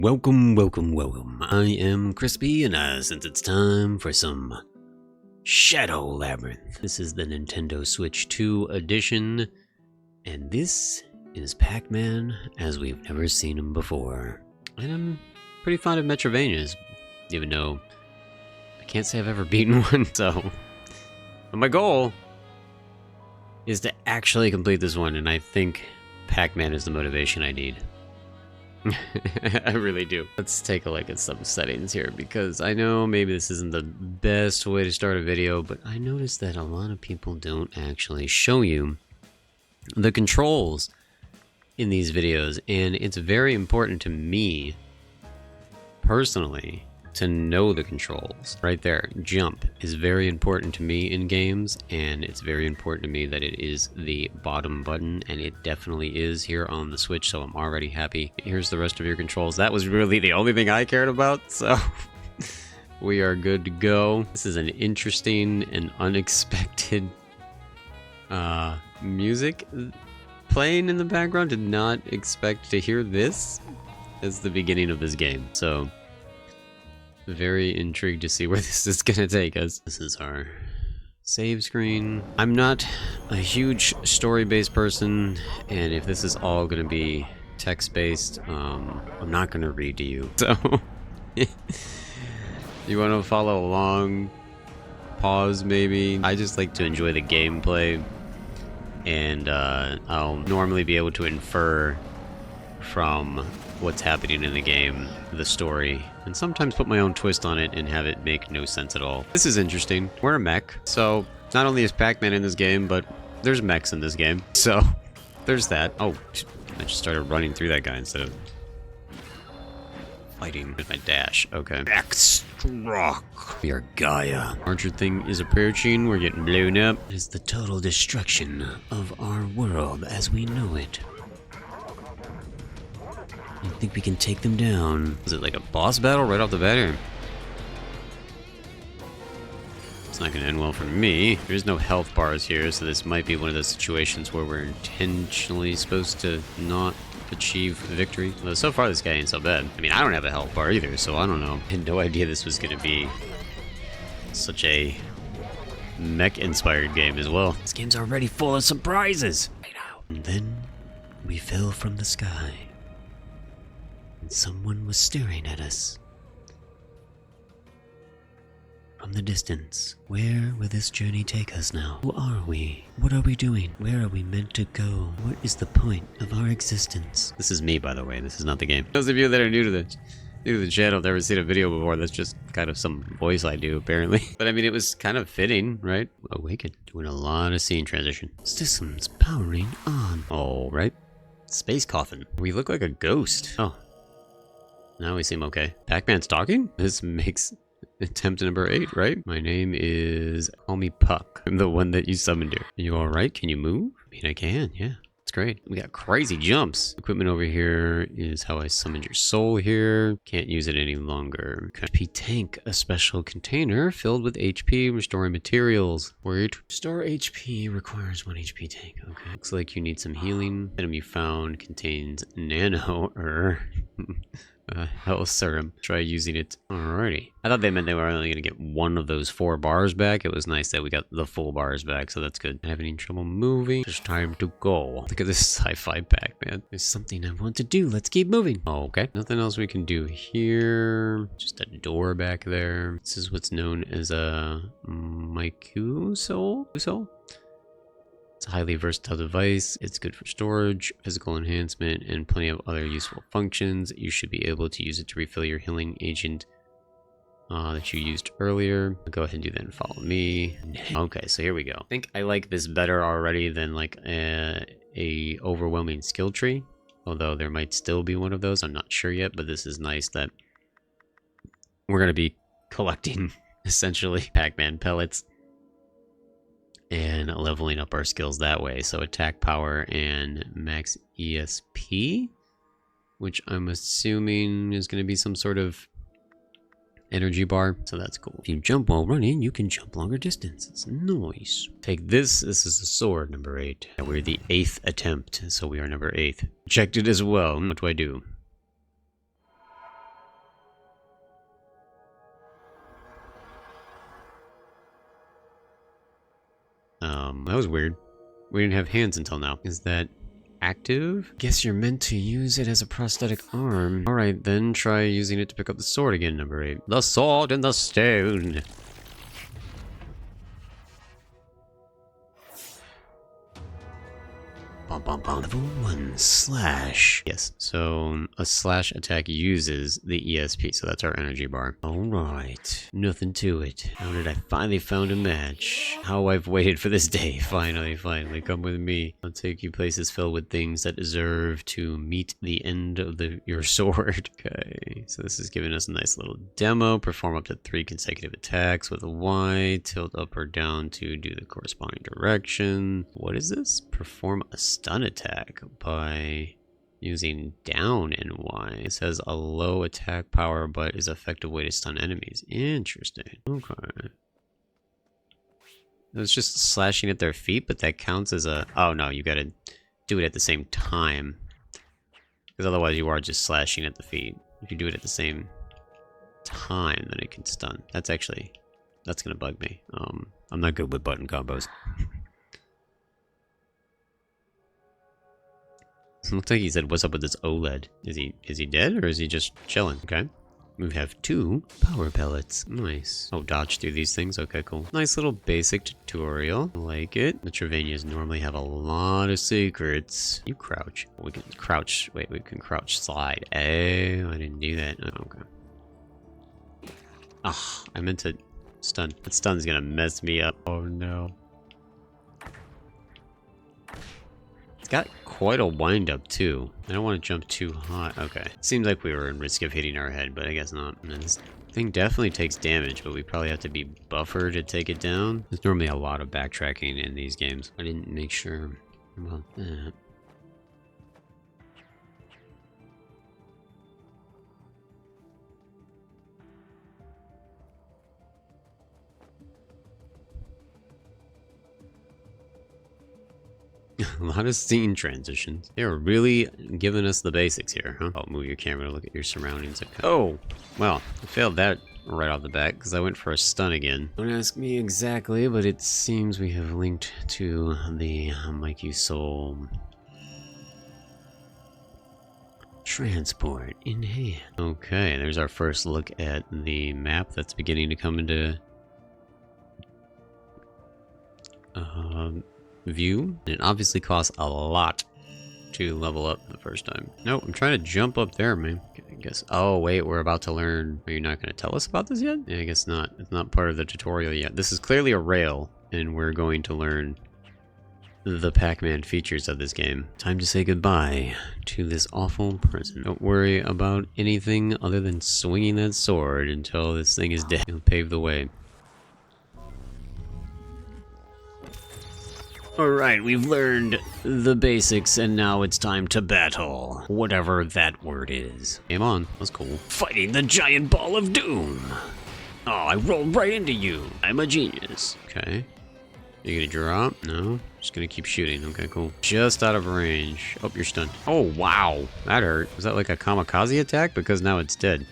Welcome, welcome, welcome. I am Crispy, and since it's time for some Shadow Labyrinth. This is the Nintendo Switch 2 edition, and this is Pac-Man as we've never seen him before. And I'm pretty fond of metrovanias, even though I can't say I've ever beaten one, so... But my goal is to actually complete this one, and I think Pac-Man is the motivation I need. I really do. Let's take a look at some settings here, because I know maybe this isn't the best way to start a video, but I noticed that a lot of people don't actually show you the controls in these videos, and it's very important to me, personally, to know the controls. Right there, jump is very important to me in games, and it's very important to me that it is the bottom button, and it definitely is here on the Switch, so I'm already happy. Here's the rest of your controls. That was really the only thing I cared about, so we are good to go. This is an interesting and unexpected music playing in the background. Did not expect to hear this as the beginning of this game, so very intrigued to see where this is gonna take us. This is our save screen. I'm not a huge story-based person, and if this is all gonna be text-based, I'm not gonna read to you. So, you wanna follow along, pause maybe. I just like to enjoy the gameplay, and I'll normally be able to infer from what's happening in the game, the story, and sometimes put my own twist on it and have it make no sense at all. This is interesting. We're a mech, so not only is Pac-Man in this game, but there's mechs in this game, so there's that. Oh, I just started running through that guy instead of fighting with my dash. Okay. Backstroke. We are Gaia. Larger thing is approaching. We're getting blown up. It's the total destruction of our world as we know it. I think we can take them down. Is it like a boss battle right off the bat here? It's not gonna end well for me. There's no health bars here, so this might be one of those situations where we're intentionally supposed to not achieve victory. Although so far this guy ain't so bad. I mean, I don't have a health bar either, so I don't know. I had no idea this was gonna be such a mech-inspired game as well. This game's already full of surprises! Right out. And then we fell from the sky. And someone was staring at us. From the distance. Where will this journey take us now? Who are we? What are we doing? Where are we meant to go? What is the point of our existence? This is me, by the way. This is not the game. Those of you that are new to the channel have never seen a video before. That's just kind of some voice I do, apparently. But I mean, it was kind of fitting, right? Awaken. Doing a lot of scene transition. Systems powering on. All right. Space coffin. We look like a ghost. Oh. Now we seem okay. Pac-Man's talking? This makes attempt number 8, right? My name is... Call me Puck. I'm the one that you summoned here. Are you alright? Can you move? I mean, I can, yeah. It's great. We got crazy jumps. Equipment over here is how I summoned your soul here. Can't use it any longer. Okay. HP tank, a special container filled with HP, restoring materials. Word. Store HP requires 1 HP tank. Okay. Looks like you need some healing. Item you found contains nano health serum. Try using it. Alrighty. I thought they meant they were only going to get 1 of those 4 bars back. It was nice that we got the full bars back, so that's good. Having any trouble moving? It's time to go. Look at this sci-fi Pac-Man. There's something I want to do. Let's keep moving. Okay. Nothing else we can do here. Just a door back there. This is what's known as a Mycusol? It's a highly versatile device. It's good for storage, physical enhancement, and plenty of other useful functions. You should be able to use it to refill your healing agent that you used earlier. Go ahead and do that and follow me. Okay, so here we go. I think I like this better already than like a overwhelming skill tree. Although there might still be one of those. I'm not sure yet, but this is nice that we're going to be collecting essentially Pac-Man pellets and leveling up our skills that way. So attack power and max ESP, which I'm assuming is going to be some sort of energy bar. So that's cool. If you jump while running, you can jump longer distances. Nice. Take this. This is the sword, number 8. We're the 8th attempt, so we are number 8. Checked it as well. What do I do? That was weird. We didn't have hands until now. Is that active? Guess you're meant to use it as a prosthetic arm. Alright, then try using it to pick up the sword again, number 8. The sword and the stone. Bum, bum, bum. Level 1 slash. Yes, so a slash attack uses the ESP, so that's our energy bar. Alright, nothing to it. Now that I finally found a match. How I've waited for this day. Finally, come with me. I'll take you places filled with things that deserve to meet the end of your sword. Okay, so this is giving us a nice little demo. Perform up to 3 consecutive attacks with a Y. Tilt up or down to do the corresponding direction. What is this? Perform a stun attack by using down and Y. It says a low attack power but is an effective way to stun enemies. Interesting. Okay. It's just slashing at their feet, but that counts as a... Oh no, you gotta do it at the same time. Because otherwise you are just slashing at the feet. If you do it at the same time, then it can stun. That's gonna bug me. I'm not good with button combos. Looks like he said, "What's up with this OLED? Is he dead or is he just chilling?" Okay. We have 2 power pellets. Nice. Oh, dodge through these things. Okay, cool. Nice little basic tutorial. I like it. Metrovanias normally have a lot of secrets. You crouch. We can crouch. Wait, we can crouch slide. Oh, I didn't do that. Oh, okay. Ah, I meant to stun. That stun's gonna mess me up. Oh no. Got quite a wind up too. I don't want to jump too high. Okay. Seems like we were in risk of hitting our head, but I guess not. And this thing definitely takes damage, but we probably have to be buffered to take it down. There's normally a lot of backtracking in these games. I didn't make sure about that. A lot of scene transitions. They're really giving us the basics here, huh? I'll move your camera to look at your surroundings. Okay. Oh, well, I failed that right off the bat because I went for a stun again. Don't ask me exactly, but it seems we have linked to the Mikey Soul transport in hand. Okay, there's our first look at the map that's beginning to come into view. It obviously costs a lot to level up the first time. No, I'm trying to jump up there, man. I guess. Oh wait, we're about to learn. Are you not going to tell us about this yet? Yeah, I guess not. It's not part of the tutorial yet. This is clearly a rail, and we're going to learn the Pac-Man features of this game. Time to say goodbye to this awful prison. Don't worry about anything other than swinging that sword until this thing is dead. It'll pave the way. Alright, we've learned the basics, and now it's time to battle. Whatever that word is. Game on. That's cool. Fighting the giant ball of doom! Oh, I rolled right into you. I'm a genius. Okay. You gonna drop? No? Just gonna keep shooting. Okay, cool. Just out of range. Oh, you're stunned. Oh, wow. That hurt. Was that like a kamikaze attack? Because now it's dead.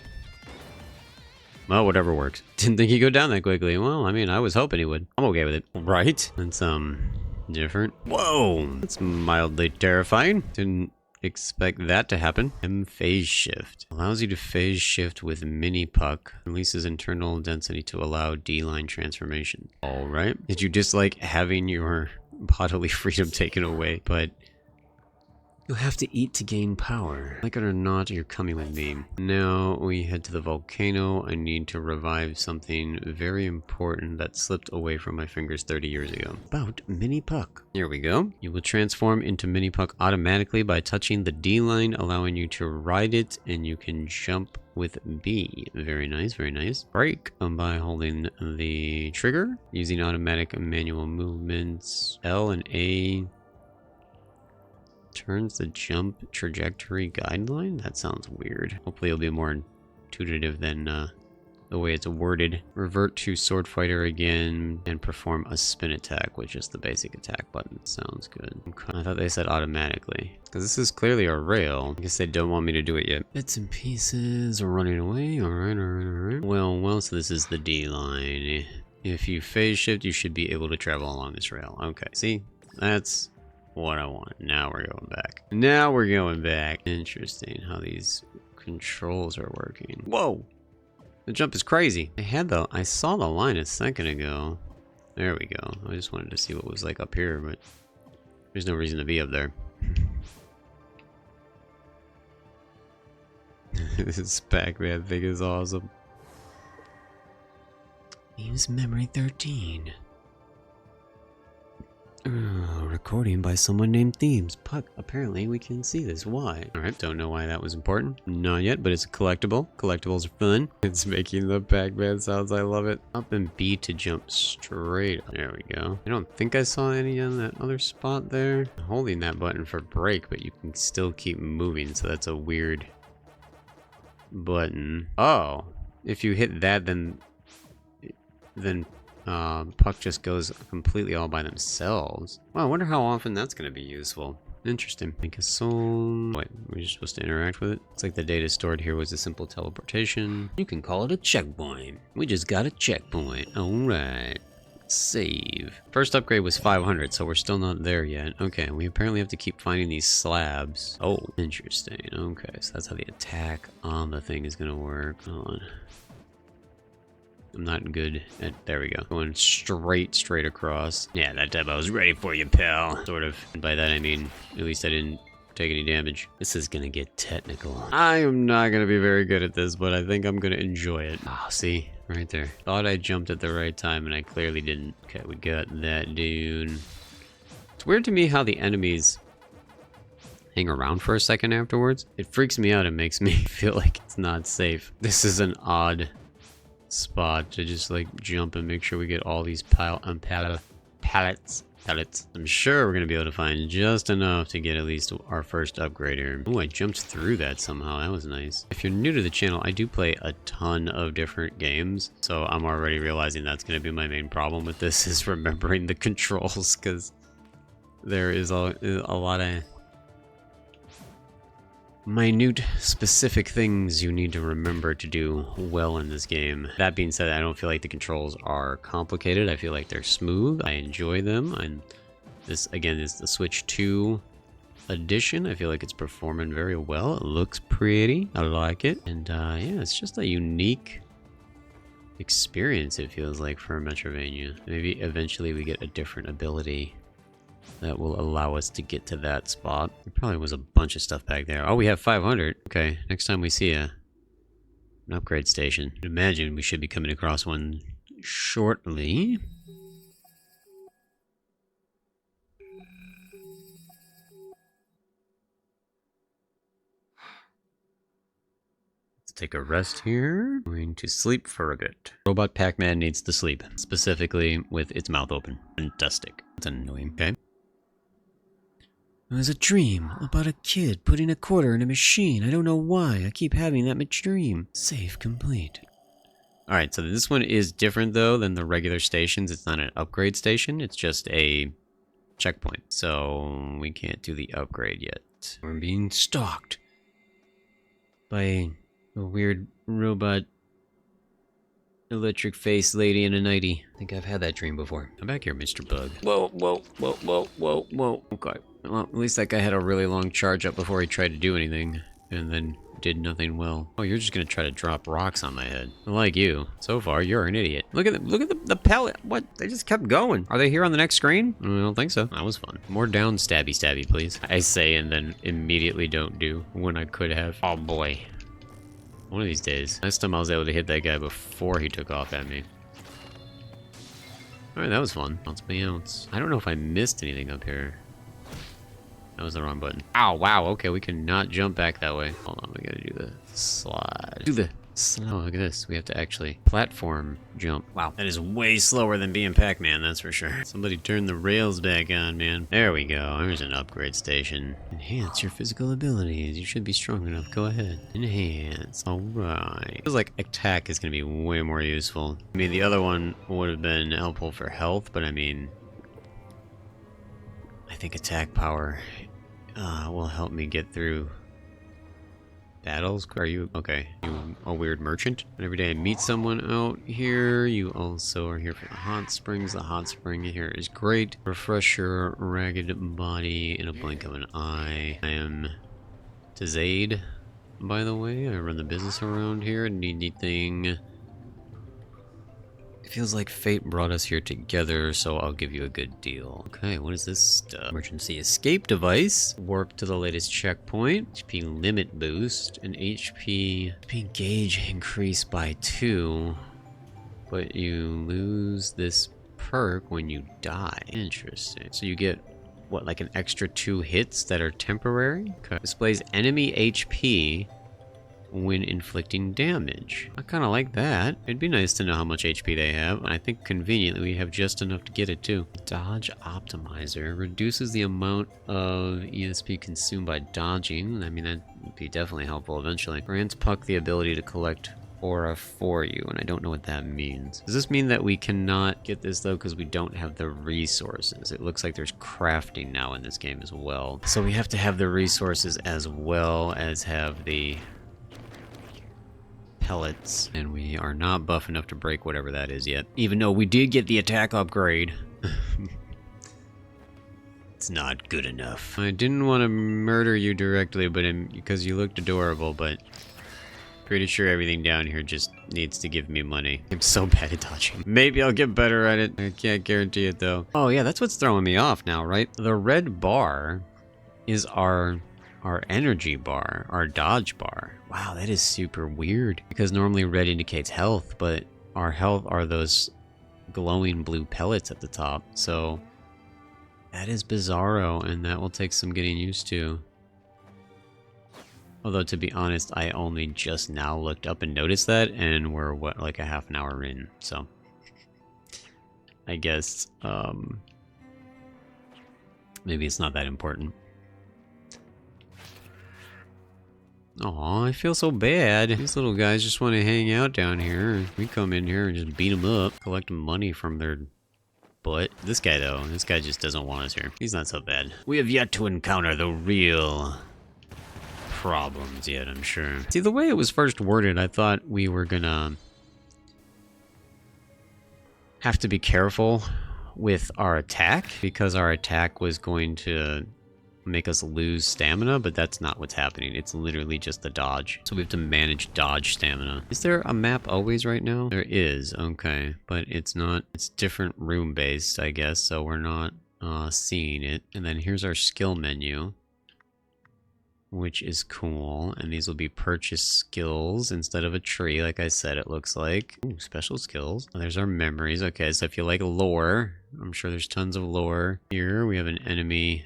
Well, whatever works. Didn't think he'd go down that quickly. Well, I mean, I was hoping he would. I'm okay with it. Right? That's, different. Whoa! That's mildly terrifying. Didn't expect that to happen. Phase shift. Allows you to phase shift with mini puck. Releases internal density to allow D-line transformation. Alright. Did you dislike having your bodily freedom taken away? But you'll have to eat to gain power. Like it or not, you're coming with me. Now we head to the volcano. I need to revive something very important that slipped away from my fingers 30 years ago. About Mini Puck. Here we go. You will transform into Mini Puck automatically by touching the D line, allowing you to ride it, and you can jump with B. Very nice, very nice. Brake by holding the trigger, using automatic and manual movements. L and A turns the jump trajectory guideline? That sounds weird. Hopefully it'll be more intuitive than the way it's worded. Revert to sword fighter again and perform a spin attack, which is the basic attack button. Sounds good. Okay. I thought they said automatically. Because this is clearly a rail. I guess they don't want me to do it yet. Bits and pieces are running away. Alright. Well, so this is the D line. If you phase shift, you should be able to travel along this rail. Okay, see? That's what I want. Now we're going back. Now we're going back. Interesting how these controls are working. Whoa! The jump is crazy. I saw the line a second ago. There we go. I just wanted to see what was like up here, but there's no reason to be up there. This Pac-Man thing is awesome. Use memory 13. Recording by someone named Themes. Puck, apparently we can see this. Why? Alright, don't know why that was important. Not yet, but it's a collectible. Collectibles are fun. It's making the Pac-Man sounds. I love it. Up and B to jump straight up. There we go. I don't think I saw any on that other spot there. I'm holding that button for break, but you can still keep moving, so that's a weird button. Oh, if you hit that, then Puck just goes completely all by themselves. Wow, I wonder how often that's going to be useful. Interesting. Make a soul. Wait, we're just supposed to interact with it? It's like the data stored here was a simple teleportation. You can call it a checkpoint. We just got a checkpoint. Alright. Save. First upgrade was 500, so we're still not there yet. Okay, we apparently have to keep finding these slabs. Oh, interesting. Okay, so that's how the attack on the thing is going to work. Hold on. I'm not good at, there we go. Going straight across. Yeah, that time I was ready for you, pal. Sort of. And by that I mean, at least I didn't take any damage. This is gonna get technical. I am not gonna be very good at this, but I think I'm gonna enjoy it. Oh, see? Right there. Thought I jumped at the right time, and I clearly didn't. Okay, we got that dude. It's weird to me how the enemies hang around for a second afterwards. It freaks me out and makes me feel like it's not safe. This is an odd spot to just like jump and make sure we get all these pallets. I'm sure we're gonna be able to find just enough to get at least our first upgrade here. Oh, I jumped through that somehow. That was nice. If you're new to the channel, I do play a ton of different games, so I'm already realizing that's gonna be my main problem with this is remembering the controls, because there is a lot of minute specific things you need to remember to do well in this game. That being said, I don't feel like the controls are complicated. I feel like they're smooth. I enjoy them, and this again is the Switch 2 edition. I feel like it's performing very well. It looks pretty. I like it, and yeah, it's just a unique experience, it feels like, for Metrovania. Maybe eventually we get a different ability that will allow us to get to that spot. There probably was a bunch of stuff back there. Oh, we have 500. Okay, next time we see an upgrade station. I imagine we should be coming across one shortly. Let's take a rest here. Going to sleep for a bit. Robot Pac-Man needs to sleep, specifically with its mouth open. Fantastic. That's annoying. Okay. It was a dream about a kid putting a quarter in a machine. I don't know why. I keep having that dream. Save complete. Alright, so this one is different, though, than the regular stations. It's not an upgrade station. It's just a checkpoint. So we can't do the upgrade yet. We're being stalked by a weird robot electric face lady in a nightie. I think I've had that dream before. Come back here, Mr. Bug. Whoa. Okay. Well, at least that guy had a really long charge up before he tried to do anything, and then did nothing well. Oh, you're just gonna try to drop rocks on my head. Like you. So far, you're an idiot. Look at the pellet. What? They just kept going. Are they here on the next screen? I don't think so. That was fun. More down stabby, please. I say and then immediately don't do when I could have. Oh boy. One of these days. Last time I was able to hit that guy before he took off at me. Alright, that was fun. Bounce me out. I don't know if I missed anything up here. That was the wrong button. Ow, wow, okay, we cannot jump back that way. Hold on, we gotta do the slide. Do the slide. Oh, look at this. We have to actually platform jump. Wow, that is way slower than being Pac-Man, that's for sure. Somebody turn the rails back on, man. There we go. There's an upgrade station. Enhance your physical abilities. You should be strong enough. Go ahead. Enhance. Alright. Feels like attack is gonna be way more useful. I mean, the other one would have been helpful for health, but I mean, I think attack power will help me get through Battles? Are you okay? You a weird merchant? And every day I meet someone out here. You also are here for the hot springs. The hot spring here is great. Refresh your ragged body in a blink of an eye. I am Tazade, by the way. I run the business around here. Anything. It feels like fate brought us here together, so I'll give you a good deal. Okay, what is this stuff? Emergency escape device. Warp to the latest checkpoint. HP limit boost. An HP gauge increase by 2. But you lose this perk when you die. Interesting. So you get, what, like an extra 2 hits that are temporary? Okay. Displays enemy HP when inflicting damage. I kind of like that. It'd be nice to know how much HP they have. I think conveniently we have just enough to get it too. Dodge Optimizer reduces the amount of ESP consumed by dodging. I mean, that would be definitely helpful eventually. Grants Puck the ability to collect aura for you, and I don't know what that means. Does this mean that we cannot get this though because we don't have the resources? It looks like there's crafting now in this game as well. So we have to have the resources as well as have the pellets, and we are not buff enough to break whatever that is yet, even though we did get the attack upgrade. It's not good enough. I didn't want to murder you directly, but because you looked adorable, but pretty sure everything down here just needs to give me money. I'm so bad at dodging. Maybe I'll get better at it. I can't guarantee it though. Oh yeah, that's what's throwing me off now, right? The red bar is our energy bar, our dodge bar. Wow, that is super weird. Because normally red indicates health, but our health are those glowing blue pellets at the top. So that is bizarro, and that will take some getting used to. Although, to be honest, I only just now looked up and noticed that, and we're, what, like a half an hour in, so I guess, maybe it's not that important. Aw, I feel so bad. These little guys just want to hang out down here. We come in here and just beat them up, collect money from their butt. This guy, though, this guy just doesn't want us here. He's not so bad. We have yet to encounter the real problems yet, I'm sure. See, the way it was first worded, I thought we were gonna have to be careful with our attack, because our attack was going to make us lose stamina, but that's not what's happening. It's literally just the dodge. So we have to manage dodge stamina. Is there a map always right now? There is, okay. But it's not, it's different room based, I guess, so we're not seeing it. And then here's our skill menu, which is cool. And these will be purchased skills instead of a tree, like I said, it looks like. Ooh, special skills. Oh, there's our memories. Okay, so if you like lore, I'm sure there's tons of lore. Here we have an enemy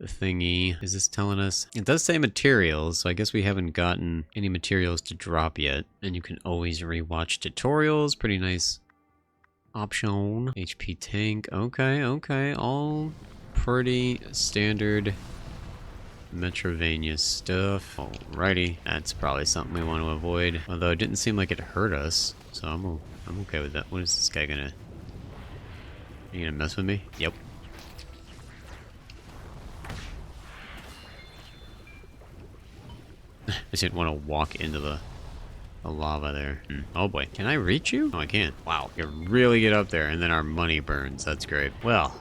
thingy. Is this telling us? It does say materials, so I guess we haven't gotten any materials to drop yet. And you can always rewatch tutorials. Pretty nice option. HP tank. Okay, okay. All pretty standard metrovania stuff. Alrighty. That's probably something we want to avoid. Although it didn't seem like it hurt us, so I'm okay with that. What is this guy gonna... Are you gonna mess with me? Yep. I just didn't want to walk into the lava there. Oh boy. Can I reach you? Oh, I can. Wow. You really get up there, and then our money burns. That's great. Well,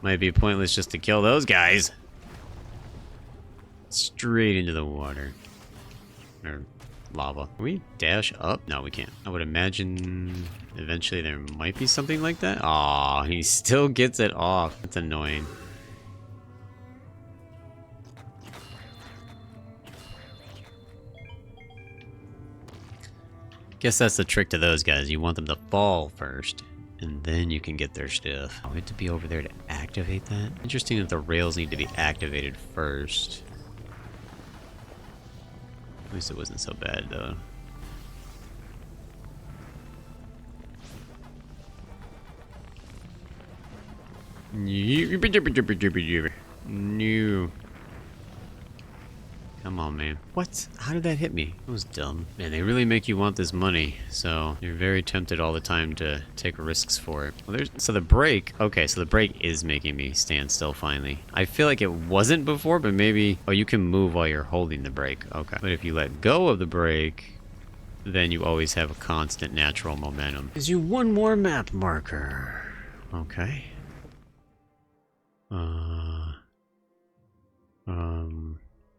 might be pointless just to kill those guys. Straight into the water. Or lava. Can we dash up? No, we can't. I would imagine eventually there might be something like that. Aw, he still gets it off. That's annoying. Guess that's the trick to those guys. You want them to fall first, and then you can get their stuff. Oh, we have to be over there to activate that? Interesting that the rails need to be activated first. At least it wasn't so bad, though. No. Come on, man. What? How did that hit me? That was dumb. Man, they really make you want this money, so you're very tempted all the time to take risks for it. Well, so the brake... Okay, so the brake is making me stand still finally. I feel like it wasn't before, but maybe... Oh, you can move while you're holding the brake. Okay. But if you let go of the brake, then you always have a constant natural momentum. Gives you one more map marker. Okay.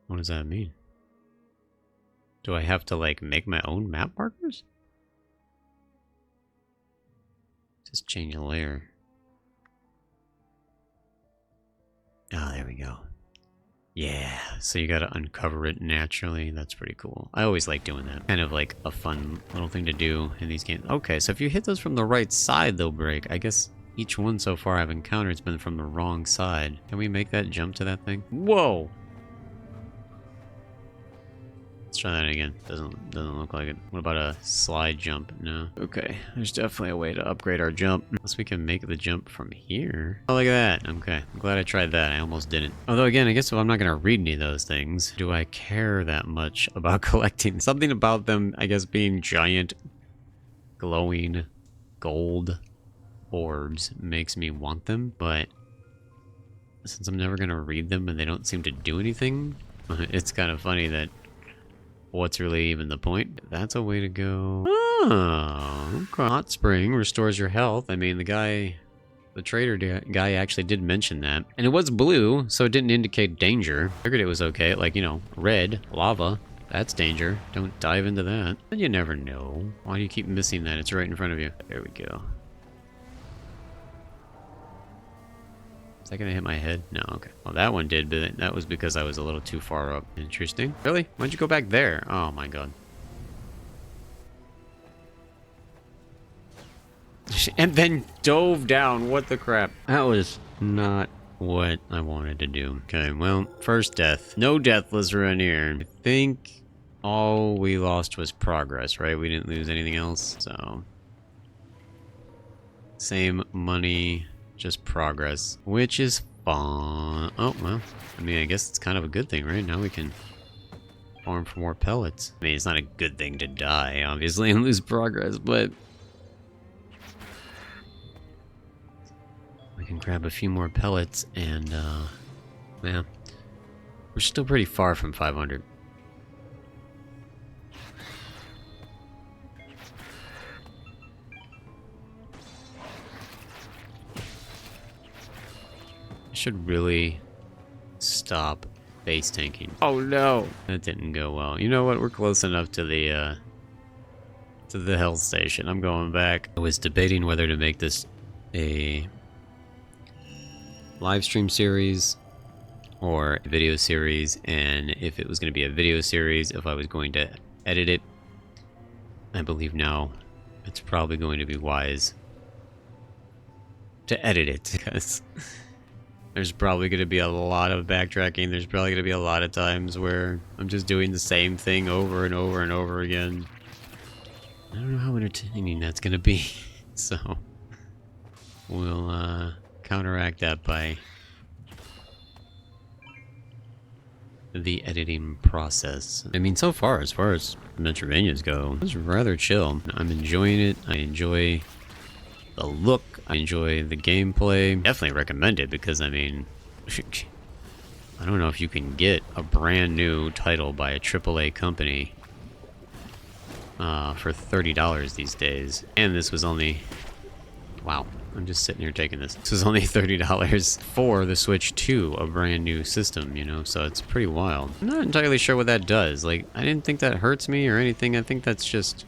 What does that mean? Do I have to, like, make my own map markers? Just change a layer. Oh, there we go. Yeah, so you gotta uncover it naturally. That's pretty cool. I always like doing that. Kind of like a fun little thing to do in these games. Okay, so if you hit those from the right side, they'll break. I guess each one so far I've encountered has been from the wrong side. Can we make that jump to that thing? Whoa! Let's try that again. Doesn't look like it. What about a slide jump? No. Okay, there's definitely a way to upgrade our jump. Unless we can make the jump from here. Oh, look at that. Okay, I'm glad I tried that. I almost didn't. Although again, I guess if I'm not gonna read any of those things, do I care that much about collecting? Something about them, I guess, being giant, glowing, gold orbs makes me want them, but since I'm never gonna read them and they don't seem to do anything, it's kind of funny that what's really even the point? That's a way to go. Oh, okay. Hot spring restores your health. I mean, the trader guy actually did mention that. And it was blue, so it didn't indicate danger. Figured it was okay. Like, you know, red, lava. That's danger. Don't dive into that. But you never know. Why do you keep missing that? It's right in front of you. There we go. Is that gonna hit my head? No, okay. Well, that one did, but that was because I was a little too far up. Interesting. Really? Why'd you go back there? Oh my god. And then dove down. What the crap? That was not what I wanted to do. Okay, well, first death. No deathless around here. I think all we lost was progress, right? We didn't lose anything else, so... Same money... Just progress, which is fun. Oh, well, I mean, I guess it's kind of a good thing, right? Now we can farm for more pellets. I mean, it's not a good thing to die, obviously, and lose progress, but we can grab a few more pellets and, yeah, we're still pretty far from 500. I should really stop base tanking. Oh no! That didn't go well. You know what? We're close enough to the health station. I'm going back. I was debating whether to make this a live stream series or a video series, and if it was going to be a video series, if I was going to edit it. I believe now it's probably going to be wise to edit it, because there's probably going to be a lot of backtracking. There's probably going to be a lot of times where I'm just doing the same thing over and over and over again. I don't know how entertaining that's going to be. So we'll counteract that by the editing process. I mean, so far as metrovanias go, it's rather chill. I'm enjoying it. I enjoy the look. I enjoy the gameplay. Definitely recommend it because, I mean, I don't know if you can get a brand new title by a AAA company for $30 these days. And this was only... Wow, I'm just sitting here taking this. This was only $30 for the Switch 2, a brand new system, you know, so it's pretty wild. I'm not entirely sure what that does. Like, I didn't think that hurts me or anything. I think that's just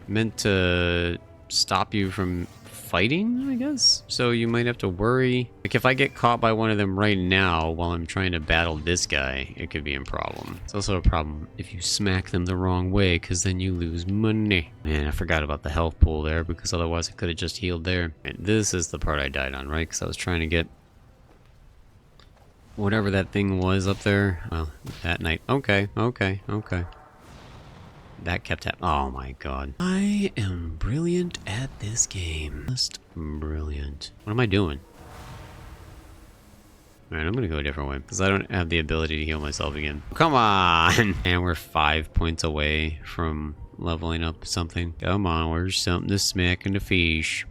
meant to stop you from fighting, I guess. So you might have to worry. Like, if I get caught by one of them right now while I'm trying to battle this guy, it could be a problem. It's also a problem if you smack them the wrong way, because then you lose money. Man, I forgot about the health pool there, because otherwise I could have just healed there. And this is the part I died on, right? Because I was trying to get whatever that thing was up there. Well, that night. Okay. That kept happening. Oh my god. I am brilliant at this game. Just brilliant. What am I doing? Alright, I'm gonna go a different way, because I don't have the ability to heal myself again. Come on! And we're 5 points away from leveling up something. Come on, where's something to smack in the fish?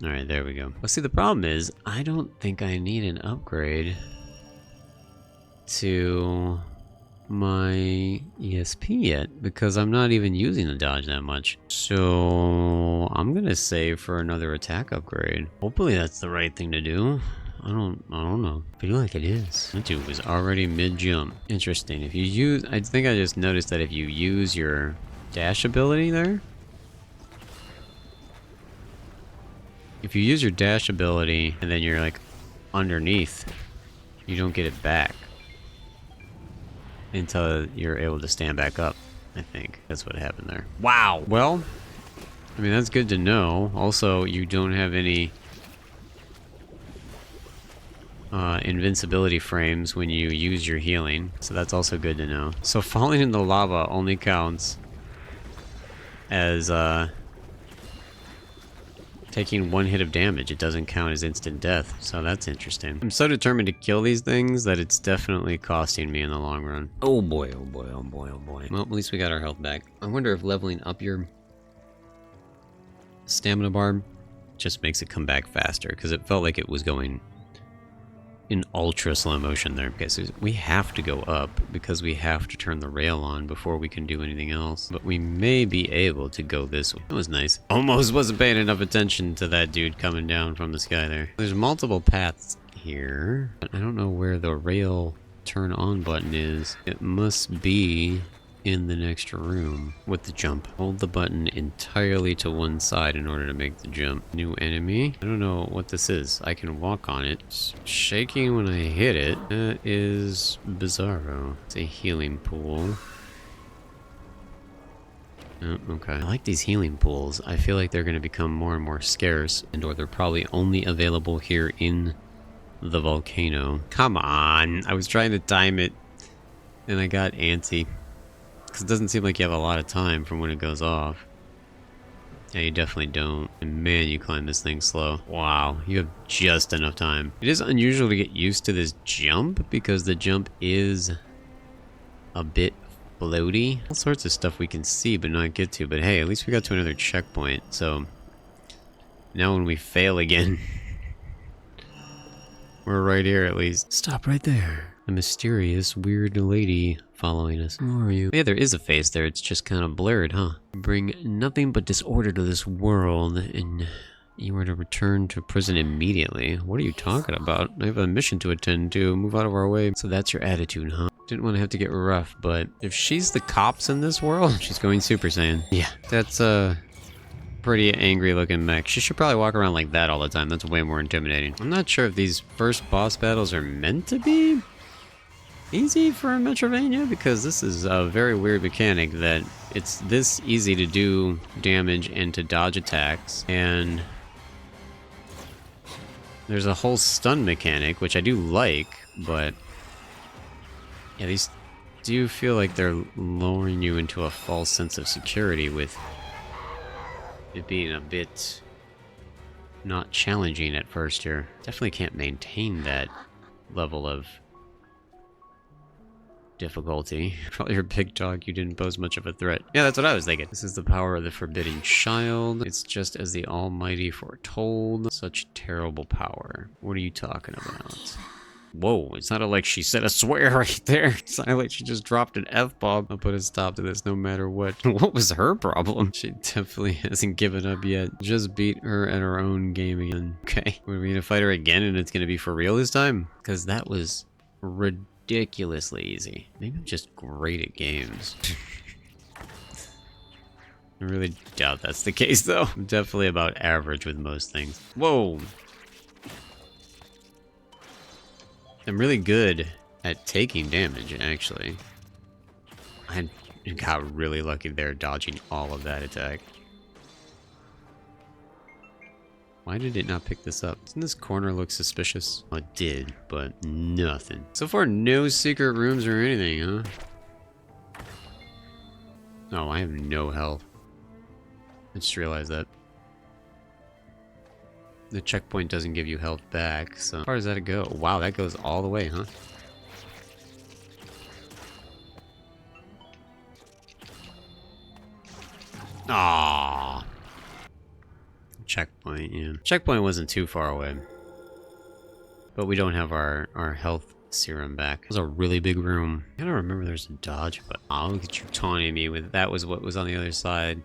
Alright, there we go. Well, see, the problem is, I don't think I need an upgrade to my ESP yet, because I'm not even using the dodge that much. So I'm gonna save for another attack upgrade. Hopefully that's the right thing to do. I don't know. I feel like it is. That dude was already mid-jump. Interesting. If you use, I think I just noticed that if you use your dash ability there, if you use your dash ability and then you're like underneath, you don't get it back until you're able to stand back up. I think that's what happened there. Wow. Well, I mean, that's good to know. Also, you don't have any invincibility frames when you use your healing, so that's also good to know. So falling in the lava only counts as taking 1 hit of damage. It doesn't count as instant death, so that's interesting. I'm so determined to kill these things that it's definitely costing me in the long run. Oh boy, oh boy, oh boy, oh boy. Well, at least we got our health back. I wonder if leveling up your stamina bar just makes it come back faster, because it felt like it was going in ultra slow motion there. Okay, so we have to go up because we have to turn the rail on before we can do anything else. But we may be able to go this way. That was nice. Almost wasn't paying enough attention to that dude coming down from the sky there. There's multiple paths here, but I don't know where the rail turn on button is. It must be in the next room with the jump. Hold the button entirely to one side in order to make the jump. New enemy. I don't know what this is. I can walk on it. It's shaking when I hit it. That is bizarro. It's a healing pool. Oh, okay. I like these healing pools. I feel like they're going to become more and more scarce, and or they're probably only available here in the volcano. Come on. I was trying to time it and I got antsy. Because it doesn't seem like you have a lot of time from when it goes off. Yeah, you definitely don't. And man, you climb this thing slow. Wow, you have just enough time. It is unusual to get used to this jump, because the jump is a bit floaty. All sorts of stuff we can see but not get to. But hey, at least we got to another checkpoint. So now when we fail again, we're right here at least. Stop right there. A mysterious, weird lady following us. Who are you? Yeah, there is a face there. It's just kind of blurred, huh? Bring nothing but disorder to this world, and you were to return to prison immediately. What are you talking about? I have a mission to attend to. Move out of our way. So that's your attitude, huh? Didn't want to have to get rough, but if she's the cops in this world, she's going Super Saiyan. Yeah, that's pretty angry looking mech. She should probably walk around like that all the time. That's way more intimidating. I'm not sure if these first boss battles are meant to be easy for a metrovania, because this is a very weird mechanic that it's this easy to do damage and to dodge attacks, and there's a whole stun mechanic which I do like, but yeah, these do feel like they're lowering you into a false sense of security with it being a bit not challenging at first here. Definitely can't maintain that level of difficulty. Probably your big dog, you didn't pose much of a threat. Yeah, that's what I was thinking. This is the power of the forbidden child. It's just as the almighty foretold. Such terrible power. What are you talking about? Whoa, it sounded like she said a swear right there. It sounded like she just dropped an F-bomb. I'll put a stop to this no matter what. What was her problem? She definitely hasn't given up yet. Just beat her at her own game again. Okay, we're gonna fight her again and it's gonna be for real this time? Because that was ridiculously easy. Maybe I'm just great at games. I really doubt that's the case though. I'm definitely about average with most things. Whoa! I'm really good at taking damage, actually. I got really lucky there, dodging all of that attack. Why did it not pick this up? Doesn't this corner look suspicious? Well, it did, but nothing. So far, no secret rooms or anything, huh? Oh, I have no health. just realized that. The checkpoint doesn't give you health back, so... How far does that go? Wow, that goes all the way, huh? Aww. Checkpoint, yeah. Checkpoint wasn't too far away. But we don't have our health serum back. It was a really big room. I don't remember there's a dodge, but oh, look at you taunting me with that was what was on the other side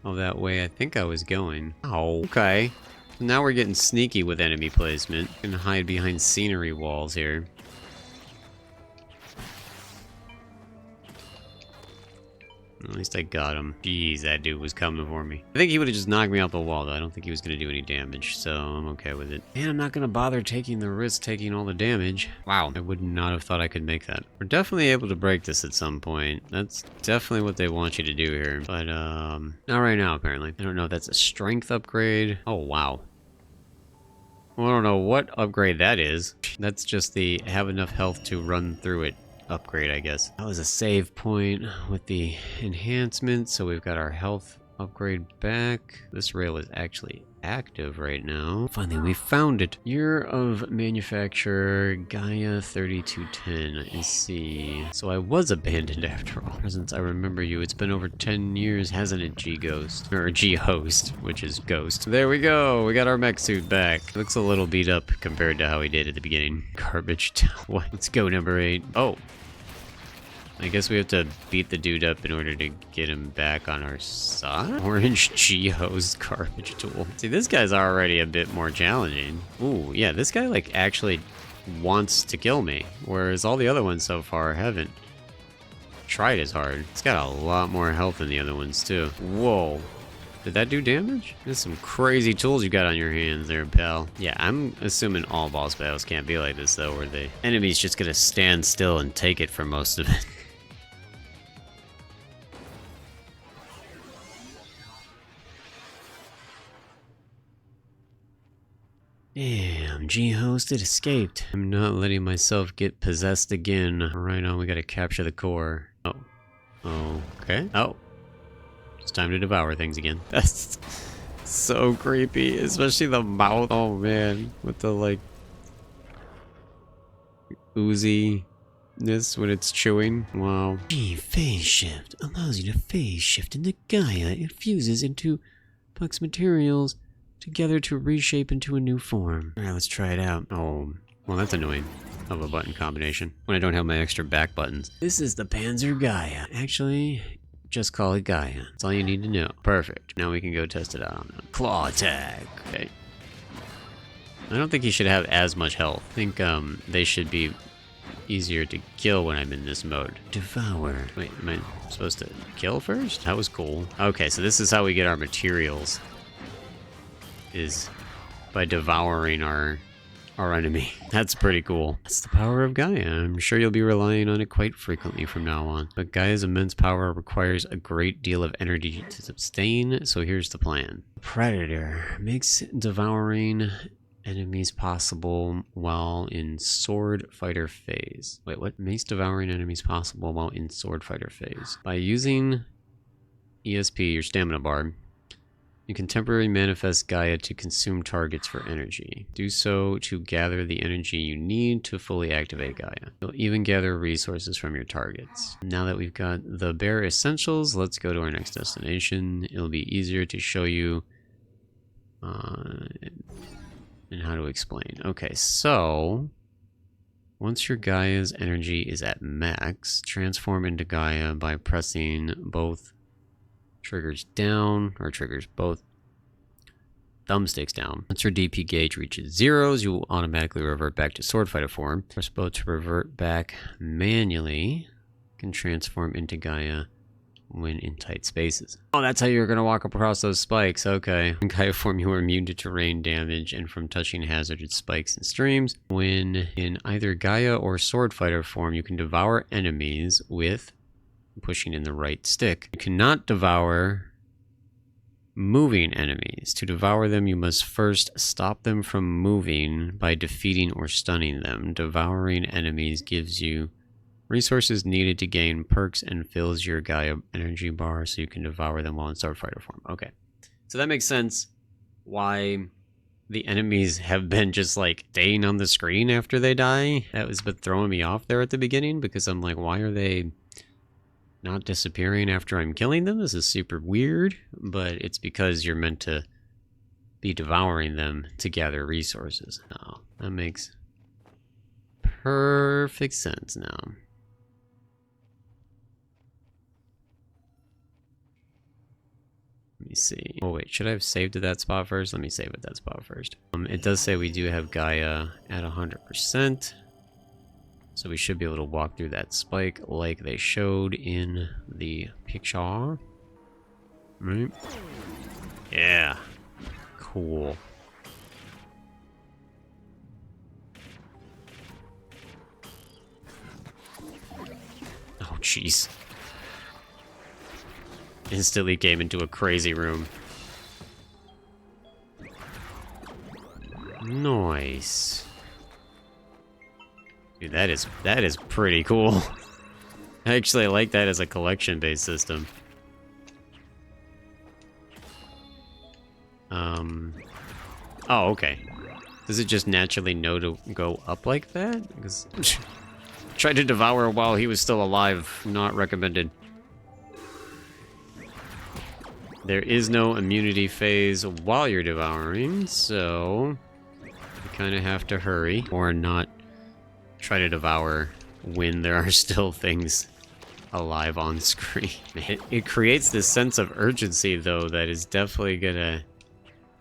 of that way I think I was going. Oh, okay. Now we're getting sneaky with enemy placement. Gonna hide behind scenery walls here. At least I got him. Jeez, that dude was coming for me. I think he would have just knocked me out the wall, though. I don't think he was going to do any damage, so I'm okay with it. And I'm not going to bother taking the risk taking all the damage. Wow, I would not have thought I could make that. We're definitely able to break this at some point. That's definitely what they want you to do here. But, not right now, apparently. I don't know if that's a strength upgrade. Oh, wow. Well, I don't know what upgrade that is. That's just the have enough health to run through it upgrade, I guess. That was a save point with the enhancement, so we've got our health upgrade back. This rail is actually active right now. Finally, we found it. Year of manufacture, Gaia 3210. I see. So I was abandoned after all. Presence, I remember you. It's been over 10 years, hasn't it, G-Ghost? Or G-Host, which is Ghost. There we go. We got our mech suit back. Looks a little beat up compared to how he did at the beginning. Garbage. What? Let's go, number 8. Oh. I guess we have to beat the dude up in order to get him back on our side. Orange G-Hose garbage tool. See, this guy's already a bit more challenging. Ooh, yeah, this guy, like, actually wants to kill me, whereas all the other ones so far haven't tried as hard. It's got a lot more health than the other ones, too. Whoa. Did that do damage? There's some crazy tools you got on your hands there, pal. Yeah, I'm assuming all boss battles can't be like this, though, where the enemy's just gonna stand still and take it for most of it. Damn, G-Host, it escaped. I'm not letting myself get possessed again. Right on, we gotta capture the core. Oh. Okay. Oh. It's time to devour things again. That's so creepy, especially the mouth. Oh man, with the like ooziness when it's chewing. Wow. Phase shift allows you to phase shift into Gaia. It fuses into Puck's materials together to reshape into a new form. Alright, let's try it out. Oh, well that's annoying. Of a button combination. When I don't have my extra back buttons. This is the Panzer Gaia. Actually, just call it Gaia. That's all you need to know. Perfect. Now we can go test it out on them. Claw attack. Okay. I don't think he should have as much health. I think they should be easier to kill when I'm in this mode. Devour. Wait, am I supposed to kill first? That was cool. Okay, so this is how we get our materials. Is by devouring our enemy. That's pretty cool. That's the power of Gaia. I'm sure you'll be relying on it quite frequently from now on. But Gaia's immense power requires a great deal of energy to sustain, so here's the plan. Predator makes devouring enemies possible while in sword fighter phase. Wait, what? Makes devouring enemies possible while in sword fighter phase. By using ESP, your stamina bar, you can temporarily manifest Gaia to consume targets for energy. Do so to gather the energy you need to fully activate Gaia. You'll even gather resources from your targets. Now that we've got the bare essentials, let's go to our next destination. It'll be easier to show you and how to explain. Okay, so once your Gaia's energy is at max, transform into Gaia by pressing both triggers down, or triggers both thumbsticks down. Once your DP gauge reaches zeros, you will automatically revert back to sword fighter form. Press both to revert back manually. You can transform into Gaia when in tight spaces. Oh, that's how you're gonna walk across those spikes. Okay. In Gaia form, you are immune to terrain damage and from touching hazardous spikes and streams. When in either Gaia or sword fighter form, you can devour enemies with pushing in the right stick. You cannot devour moving enemies. To devour them, you must first stop them from moving by defeating or stunning them. Devouring enemies gives you Resources needed to gain perks and fills your Gaia energy bar so you can devour them while in starfighter form. Okay. So that makes sense why the enemies have been just like staying on the screen after they die. That was been throwing me off there at the beginning because I'm like, why are they not disappearing after I'm killing them? This is super weird, but it's because you're meant to be devouring them to gather resources. Oh, that makes perfect sense now. Let me see. Oh wait, should I have saved at that spot first? Let me save at that spot first. It does say we do have Gaia at 100%. So we should be able to walk through that spike like they showed in the picture. Right? Yeah. Cool. Oh, jeez. Instantly came into a crazy room. Nice. Dude, that is pretty cool. Actually, I like that as a collection-based system. Oh, okay. Does it just naturally know to go up like that? Because tried to devour while he was still alive. Not recommended. There is no immunity phase while you're devouring, so you kind of have to hurry or not try to devour when there are still things alive on screen. It creates this sense of urgency, though, that is definitely gonna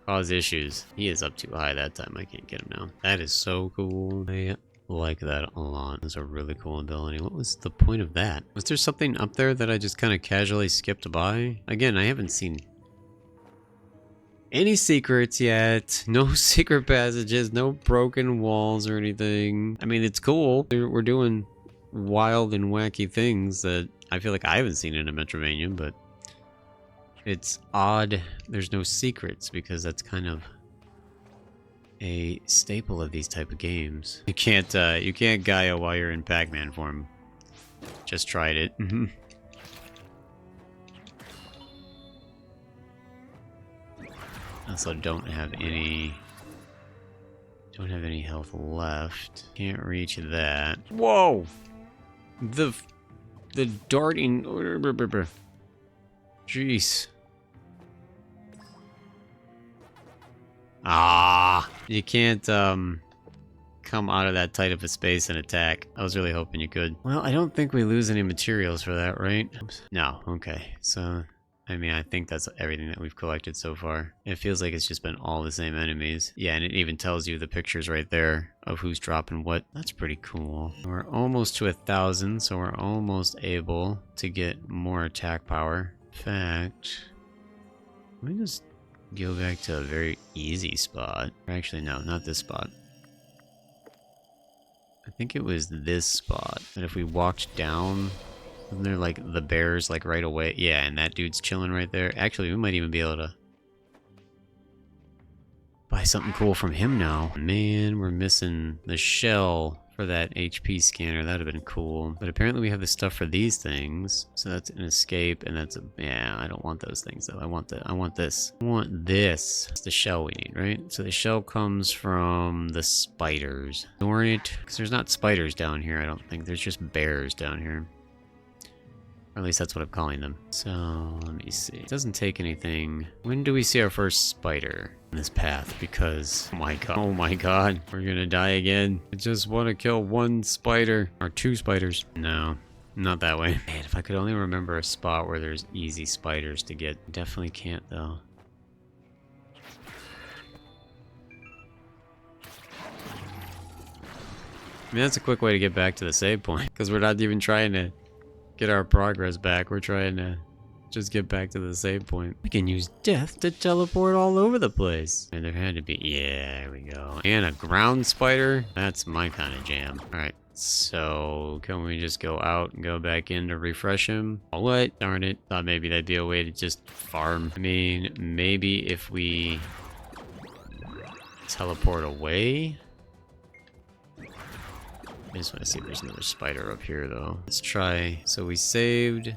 cause issues. He is up too high that time. I can't get him now. That is so cool. I like that a lot. That's a really cool ability. What was the point of that? Was there something up there that I just kind of casually skipped by? Again, I haven't seen any secrets yet. No secret passages, no broken walls or anything. I mean, it's cool. We're doing wild and wacky things that I feel like I haven't seen in a Metrovania, but it's odd there's no secrets because that's kind of a staple of these type of games. You can't Gaia while you're in Pac-Man form. Just tried it. Also don't have any health left. Can't reach that. Whoa! The darting. Jeez. Ah, you can't come out of that tight of a space and attack. I was really hoping you could. Well, I don't think we lose any materials for that, right? Oops. No, okay. So, I mean, I think that's everything that we've collected so far. It feels like it's just been all the same enemies. Yeah, and it even tells you the pictures right there of who's dropping what. That's pretty cool. We're almost to 1,000, so we're almost able to get more attack power. In fact, let me just go back to a very easy spot. Actually, no, not this spot. I think it was this spot. And if we walked down, isn't there like the bears like right away? Yeah, and that dude's chilling right there. Actually, we might even be able to buy something cool from him now. Man, we're missing the shell for that HP scanner. That'd have been cool. But apparently we have the stuff for these things. So that's an escape, and that's a... Yeah, I don't want those things, though. I want this. I want this. It's the shell we need, right? So the shell comes from the spiders. Ignore it, because there's not spiders down here, I don't think. There's just bears down here. Or at least that's what I'm calling them. So, let me see. It doesn't take anything. When do we see our first spider in this path? Because, oh my god, we're gonna die again. I just want to kill one spider. Or 2 spiders. No, not that way. Man, if I could only remember a spot where there's easy spiders to get. Definitely can't, though. I mean, that's a quick way to get back to the save point. Because we're not even trying to get our progress back. We're trying to just get back to the save point. We can use death to teleport all over the place. And there had to be... Yeah, there we go. And a ground spider? That's my kind of jam. Alright, so can we just go out and go back in to refresh him? Oh, what? Darn it. Thought maybe that'd be a way to just farm. I mean, maybe if we teleport away... I just want to see if there's another spider up here, though. Let's try. So we saved.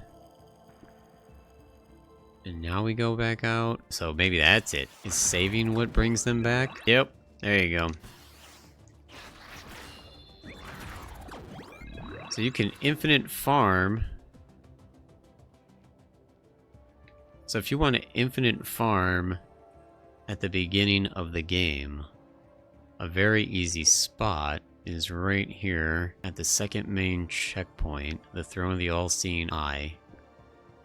And now we go back out. So maybe that's it. Is saving what brings them back? Yep. There you go. So you can infinite farm. So if you want to infinite farm at the beginning of the game, a very easy spot is right here at the second main checkpoint, the Throne of the All-Seeing Eye.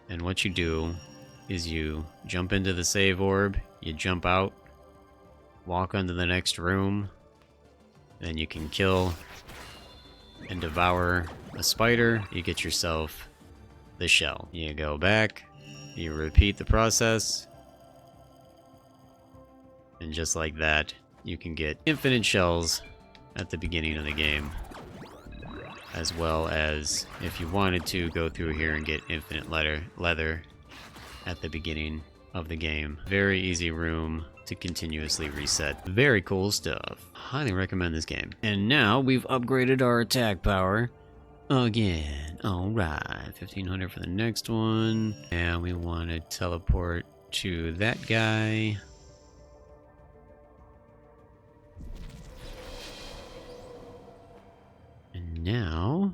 And what you do is you jump into the save orb, you jump out, walk onto the next room, then you can kill and devour a spider, you get yourself the shell. You go back, you repeat the process, and just like that, you can get infinite shells at the beginning of the game. As well as, if you wanted to, go through here and get infinite leather at the beginning of the game. Very easy room to continuously reset. Very cool stuff. Highly recommend this game. And now we've upgraded our attack power again. Alright, 1500 for the next one. And we want to teleport to that guy. And now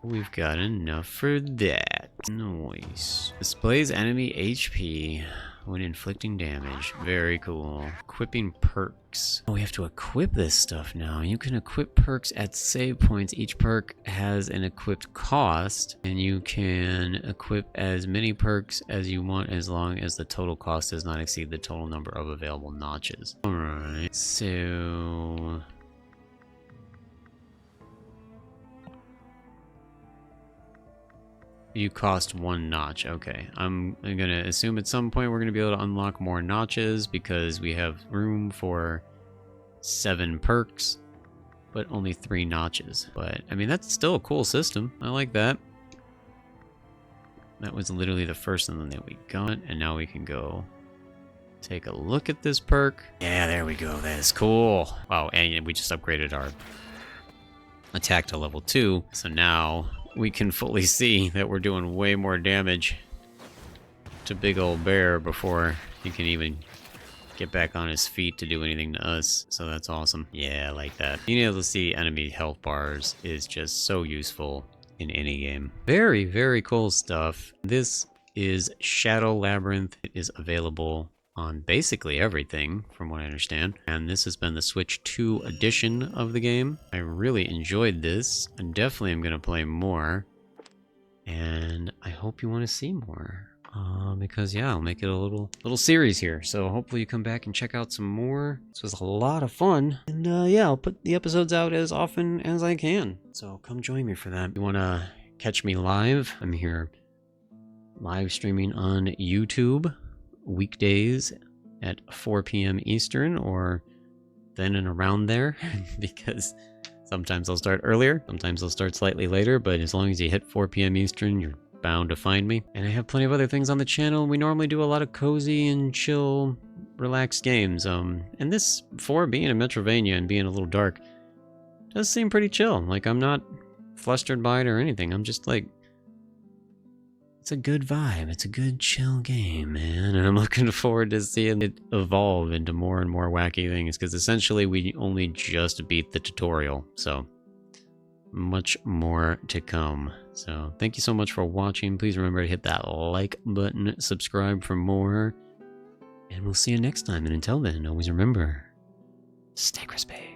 we've got enough for that. Nice. Displays enemy HP when inflicting damage. Very cool. Equipping perks. Oh, we have to equip this stuff now. You can equip perks at save points. Each perk has an equipped cost, and you can equip as many perks as you want as long as the total cost does not exceed the total number of available notches. Alright, so you cost 1 notch. Okay, I'm gonna assume at some point we're gonna be able to unlock more notches because we have room for 7 perks, but only 3 notches. But I mean, that's still a cool system. I like that. That was literally the first one that we got, and now we can go take a look at this perk. Yeah, there we go. That is cool. Wow, and we just upgraded our attack to level 2, so now we can fully see that we're doing way more damage to big old bear before he can even get back on his feet to do anything to us. So that's awesome. Yeah, I like that. Being able to see enemy health bars is just so useful in any game. Very, very cool stuff. This is Shadow Labyrinth. It is available on basically everything, from what I understand. And this has been the Switch 2 edition of the game. I really enjoyed this, and definitely am going to play more. And I hope you want to see more. Because yeah, I'll make it a little series here. So hopefully you come back and check out some more. This was a lot of fun. And yeah, I'll put the episodes out as often as I can. So come join me for that. If you want to catch me live, I'm here live streaming on YouTube weekdays at 4 p.m. Eastern, or then and around there, because sometimes I'll start earlier, sometimes I'll start slightly later, but as long as you hit 4 p.m. Eastern, you're bound to find me. And I have plenty of other things on the channel. We normally do a lot of cozy and chill, relaxed games. And this, for being a metrovania and being a little dark, does seem pretty chill. Like, I'm not flustered by it or anything. I'm just like, it's a good vibe. It's a good chill game, man. And I'm looking forward to seeing it evolve into more and more wacky things, because essentially we only just beat the tutorial. So much more to come. So thank you so much for watching. Please remember to hit that like button, subscribe for more, and we'll see you next time. And until then, always remember, stay crispy.